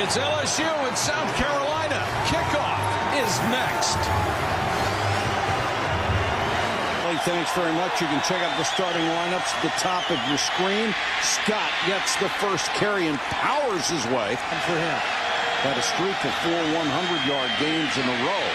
It's LSU in South Carolina. Kickoff is next. Hey, thanks very much. You can check out the starting lineups at the top of your screen. Scott gets the first carry and powers his way. And for him. Had a streak of 4 100-yard games in a row.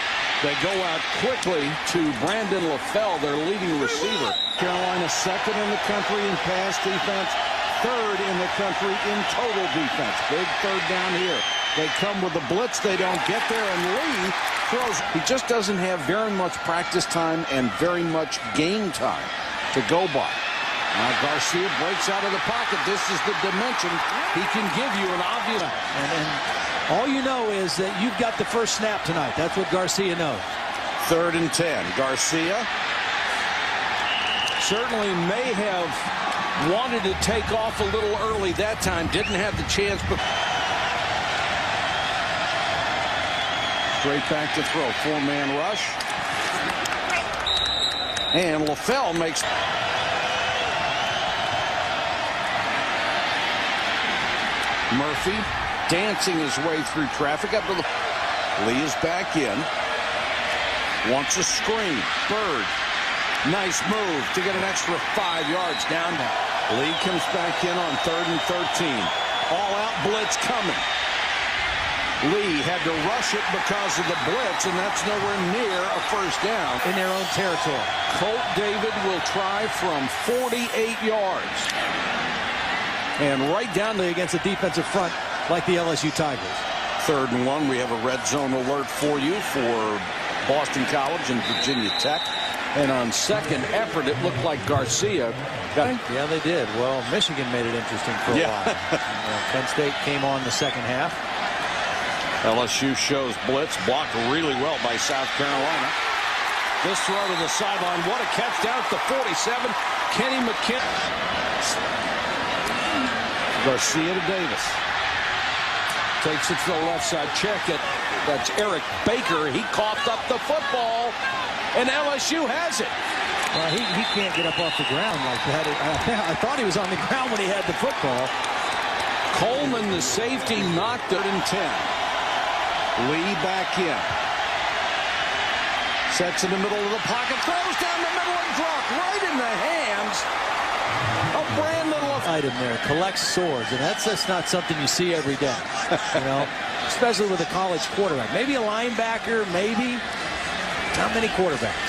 They go out quickly to Brandon LaFell, their leading receiver. Carolina second in the country in pass defense, third in the country in total defense. Big third down here. They come with the blitz. They don't get there, and Lee throws. He just doesn't have very much practice time and very much game time to go by. Now Garcia breaks out of the pocket. This is the dimension. He can give you an obvious. And all you know is that you've got the first snap tonight. That's what Garcia knows. 3rd and 10. Garcia Certainly may have wanted to take off a little early that time. Didn't have the chance, but straight back to throw. 4-man rush. And LaFell makes. Murphy dancing his way through traffic up to the. Lee is back in. Wants a screen. Bird. Nice move to get an extra 5 yards down there. Lee comes back in on 3rd and 13. All-out blitz coming. Lee had to rush it because of the blitz, and that's nowhere near a first down. In their own territory. Colt David will try from 48 yards. And right down there against the defensive front like the LSU Tigers. 3rd and 1. We have a red zone alert for you for Boston College and Virginia Tech. And on second effort, it looked like Garcia got. Yeah, they did. Well, Michigan made it interesting for a while. Penn State came on the second half. LSU shows blitz, blocked really well by South Carolina. This throw to the sideline. What a catch down at the 47. Kenny McKinley. Garcia to Davis. Takes it to the left side. Check it. That's Eric Baker. He coughed up the football, and LSU has it. Well, he can't get up off the ground like that. I thought he was on the ground when he had the football. Coleman, the safety, knocked 3rd and 10. Lee back in. Sets in the middle of the pocket. Throws down the middle and dropped right in the hands of Brandon LaFell. Item there. Collects swords, and that's just not something you see every day. You know, especially with a college quarterback. Maybe a linebacker, maybe. Not many quarterbacks.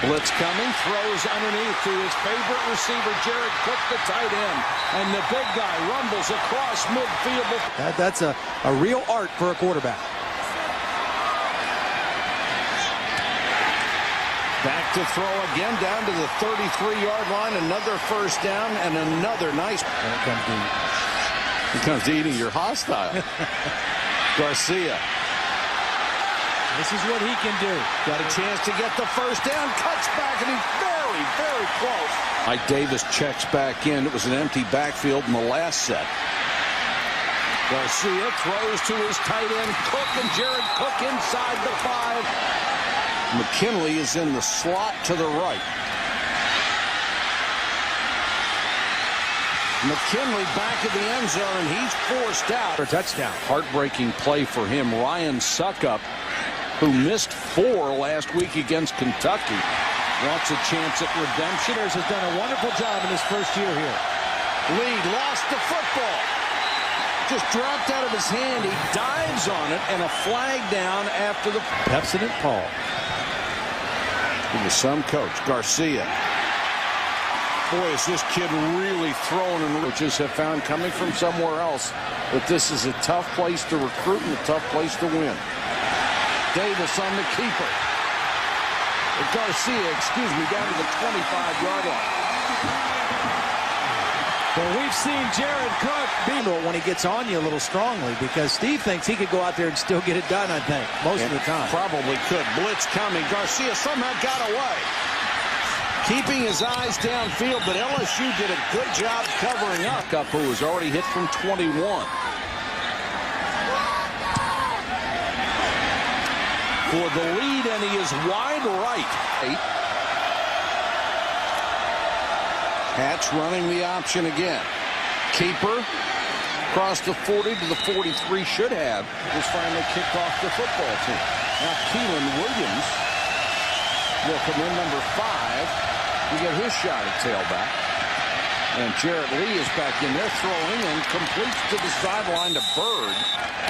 Blitz coming, throws underneath to his favorite receiver, Jared Cook, the tight end. And the big guy rumbles across midfield. That's a real art for a quarterback. Back to throw again, down to the 33-yard line. Another first down and another nice. Here comes eating your hostile. Garcia. This is what he can do. Got a chance to get the first down. Cuts back, and he's very, very close. Mike Davis checks back in. It was an empty backfield in the last set. Garcia throws to his tight end, Cook, and Jared Cook inside the 5. McKinley is in the slot to the right. McKinley back at the end zone, and he's forced out. For a touchdown. Heartbreaking play for him. Ryan Suckup, who missed 4 last week against Kentucky, wants a chance at redemption. Has done a wonderful job in his first year here. Lead lost the football. Just dropped out of his hand. He dives on it, and a flag down after the. Pepsin and Paul. He was some coach. Garcia. Boy, is this kid really throwing, and coaches have found coming from somewhere else that this is a tough place to recruit and a tough place to win. Davis on the keeper. Garcia, down to the 25-yard line. Well, we've seen Jared Cook be when he gets on you a little strongly, because Steve thinks he could go out there and still get it done, I think, most of the time. Probably could. Blitz coming. Garcia somehow got away. Keeping his eyes downfield, but LSU did a good job covering up. Who was already hit from 21. For the lead, and he is wide right. 8. Hatch running the option again. Keeper across the 40 to the 43 should have. Just finally kicked off the football team. Now Keelan Williams will come in, number 5, to get his shot at tailback. And Jarrett Lee is back in there throwing and completes to the sideline to Bird.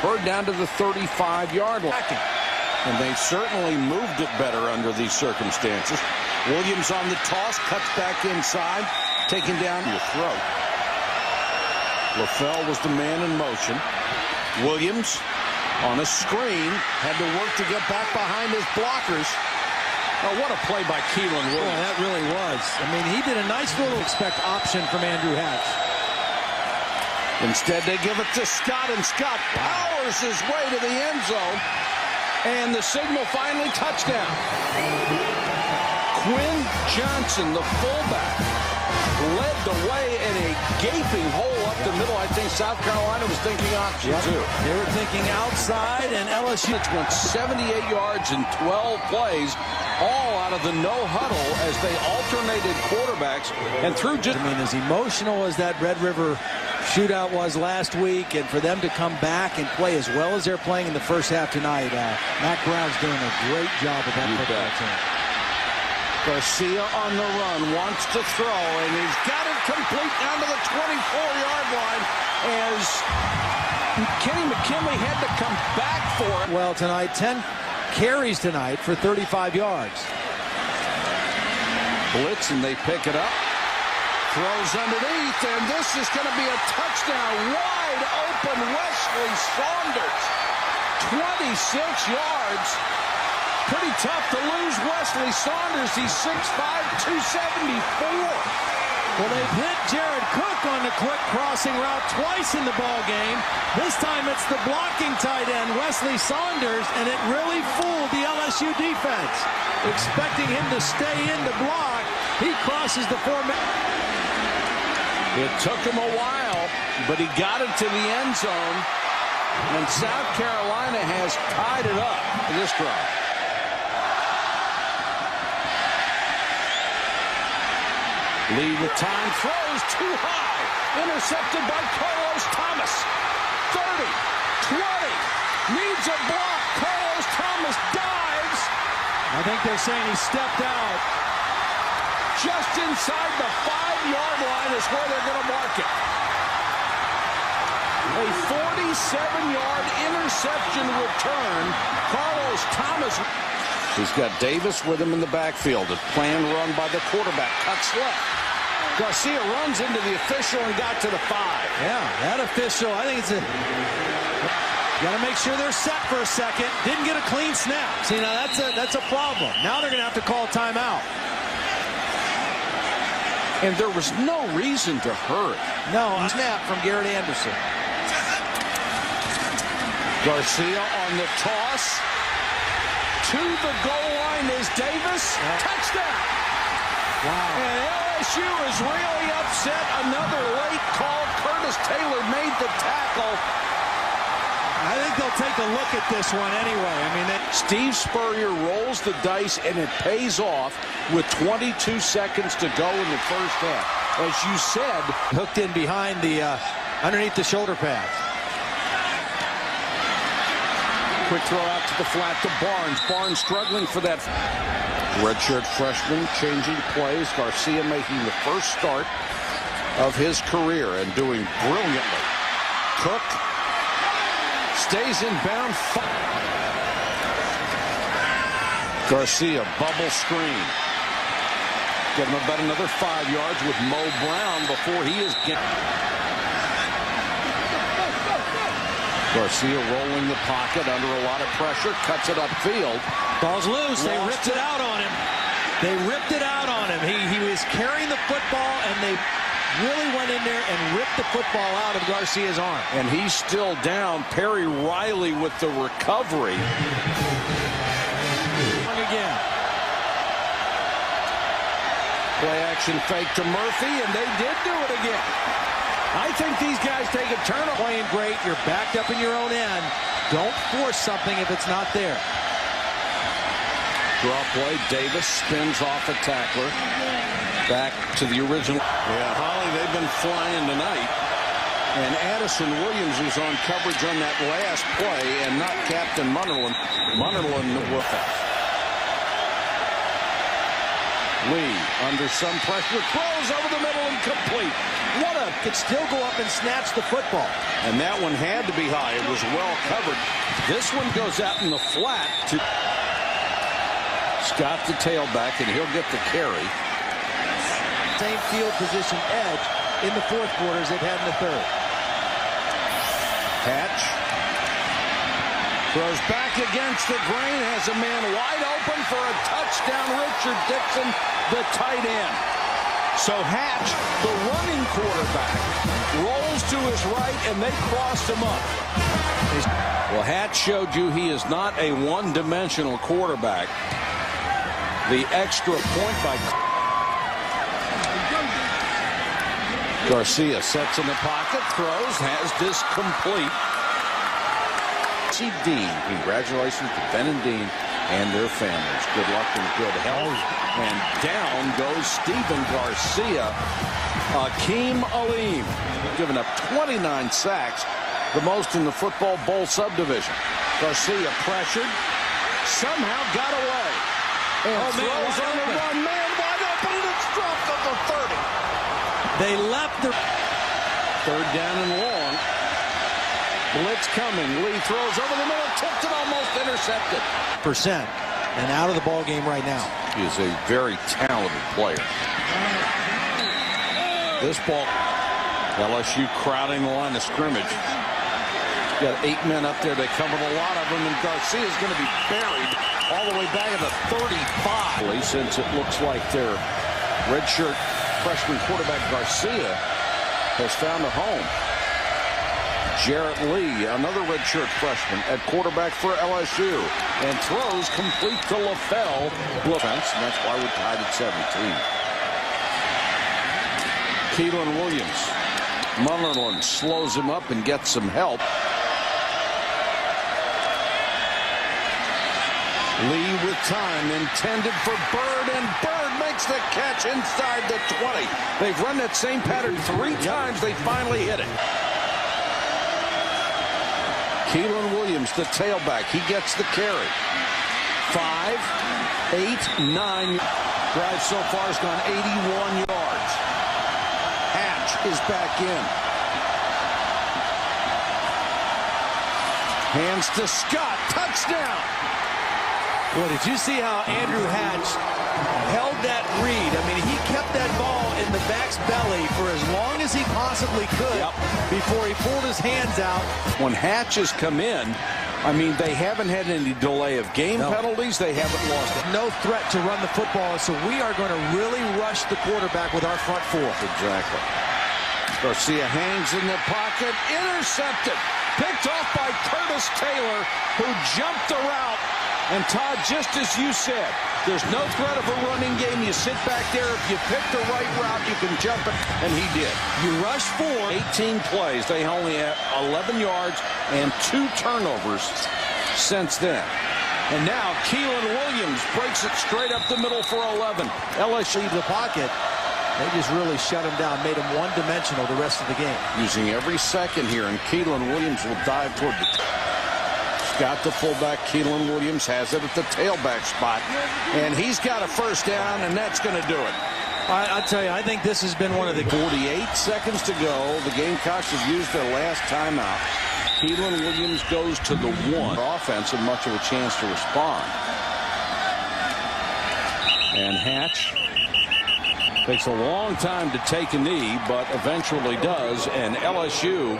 Bird down to the 35-yard line. And they certainly moved it better under these circumstances. Williams on the toss, cuts back inside, taken down your throat. LaFell was the man in motion. Williams on a screen, had to work to get back behind his blockers. Oh, what a play by Keelan Williams. Boy, that really was. I mean, he did a nice little expect option from Andrew Hatch. Instead, they give it to Scott, and Scott powers his way to the end zone. And the signal finally, touchdown. Quinn Johnson, the fullback, led the way in a gaping hole up the middle. I think South Carolina was thinking option too. They were thinking outside, and LSU went 78 yards in 12 plays, all out of the no huddle as they alternated quarterbacks and threw just. I mean, as emotional as that Red River shootout was last week, and for them to come back and play as well as they're playing in the first half tonight, Matt Brown's doing a great job with that football team. Garcia on the run, wants to throw, and he's got it complete down to the 24-yard line as Kenny McKinley had to come back for it. Well, tonight, 10 carries tonight for 35 yards. Blitz, and they pick it up. Throws underneath, and this is going to be a touchdown. Wide open Wesley Saunders. 26 yards. Pretty tough to lose Wesley Saunders. He's 6'5", 274. Well, they've hit Jared Cook on the quick crossing route twice in the ball game. This time it's the blocking tight end, Wesley Saunders, and it really fooled the LSU defense. Expecting him to stay in the block, he crosses the 4-man. It took him a while, but he got it to the end zone, and South Carolina has tied it up in this drive. Lee with time, throws too high, intercepted by Carlos Thomas. 30, 20, needs a block. Carlos Thomas dives. I think they're saying he stepped out. Just inside the 5-yard line is where they're going to mark it. A 47-yard interception return. Carlos Thomas. He's got Davis with him in the backfield. A planned run by the quarterback. Cuts left. Garcia runs into the official and got to the 5. Yeah, that official, I think it's a... Got to make sure they're set for a second. Didn't get a clean snap. See, now that's a problem. Now they're going to have to call timeout. And there was no reason to hurry. No, a snap from Garrett Anderson. Garcia on the toss. To the goal line is Davis. Yeah. Touchdown. Wow. And LSU is really upset. Another late call. Curtis Taylor made the tackle. I think they'll take a look at this one anyway. I mean, Steve Spurrier rolls the dice, and it pays off with 22 seconds to go in the first half. As you said, hooked in behind the, underneath the shoulder pads. Quick throw out to the flat to Barnes. Barnes struggling for that. Redshirt freshman changing plays. Garcia making the first start of his career and doing brilliantly. Cook stays in bound. Garcia, bubble screen. Get him about another 5 yards with Mo Brown before he is Garcia rolling the pocket under a lot of pressure, cuts it upfield. Ball's loose. They ripped it out on him. They ripped it out on him. He was carrying the football, and they really went in there and ripped the football out of Garcia's arm. And he's still down. Perry Riley with the recovery. Again. Play action fake to Murphy, and they did do it again. I think these guys take a turn. Playing great. You're backed up in your own end. Don't force something if it's not there. Draw play. Davis spins off a tackler. Back to the original. Yeah, Holly, they've been flying tonight. And Addison Williams was on coverage on that last play, and not Captain Munnerlyn. Munnerlyn with it. Lee under some pressure, throws over the middle and complete. Could still go up and snatch the football. And that one had to be high. It was well covered. This one goes out in the flat to Scott, the tailback, and he'll get the carry. Same field position edge in the fourth quarter as they've had in the third. Hatch throws back against the grain, has a man wide open for a touchdown. Richard Dixon, the tight end. So Hatch, the running quarterback, rolls to his right, and they crossed him up. Well, Hatch showed you he is not a one-dimensional quarterback. The extra point by Garcia sets in the pocket, throws, has this complete. C. Dean, congratulations to Ben and Dean and their families. Good luck and good health. And down goes Stephen Garcia. Akeem Aleem, giving up 29 sacks, the most in the Football Bowl subdivision. Garcia pressured, somehow got away. And throws on the run, man wide open, and it's dropped at the 30. They left the third down and long. Blitz coming. Lee throws over the middle, tipped it, almost intercepted. And out of the ball game right now. He is a very talented player. This ball, LSU crowding the line of scrimmage. Got 8 men up there. They covered a lot of them, and Garcia's going to be buried all the way back at the 35. Since it looks like their redshirt freshman quarterback Garcia has found a home. Jarrett Lee, another redshirt freshman at quarterback for LSU, and throws complete to LaFell. Defense, and that's why we're tied at 17. Keelan Williams. Munnerlyn slows him up and gets some help. Lee with time intended for Bird, and Bird makes the catch inside the 20. They've run that same pattern 3 times. They finally hit it. Keelan Williams, the tailback, he gets the carry. 5, 8, 9. Drive so far has gone 81 yards. Hatch is back in. Hands to Scott. Touchdown. Well, did you see how Andrew Hatch held that read? I mean, he kept that ball in the back's belly for as long as he possibly could before he pulled his hands out. When Hatch has come in, I mean, they haven't had any delay of game penalties. They haven't lost it. No threat to run the football, so we are going to really rush the quarterback with our front four. Exactly. Garcia hangs in the pocket, intercepted, picked off by Curtis Taylor, who jumped the route. And Todd, just as you said, there's no threat of a running game. You sit back there. If you pick the right route, you can jump it, and he did. You rush 4. 18 plays. They only have 11 yards and 2 turnovers since then. And now Keelan Williams breaks it straight up the middle for 11. LSU the pocket. They just really shut him down, made him one-dimensional the rest of the game. Using every second here, and Keelan Williams will dive toward the Scott, the fullback. Keelan Williams has it at the tailback spot, and he's got a first down, and that's going to do it. I'll tell you, I think this has been one of the 48 seconds to go. The Gamecocks have used their last timeout. Keelan Williams goes to the 1. Offense and much of a chance to respond. And Hatch takes a long time to take a knee, but eventually does, and LSU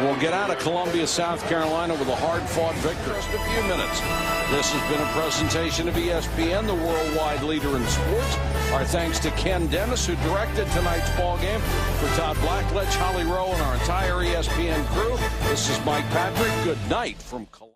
will get out of Columbia, South Carolina with a hard-fought victory. Just a few minutes. This has been a presentation of ESPN, the worldwide leader in sports. Our thanks to Ken Dennis, who directed tonight's ball game. For Todd Blackledge, Holly Rowe, and our entire ESPN crew, this is Mike Patrick. Good night from Columbia.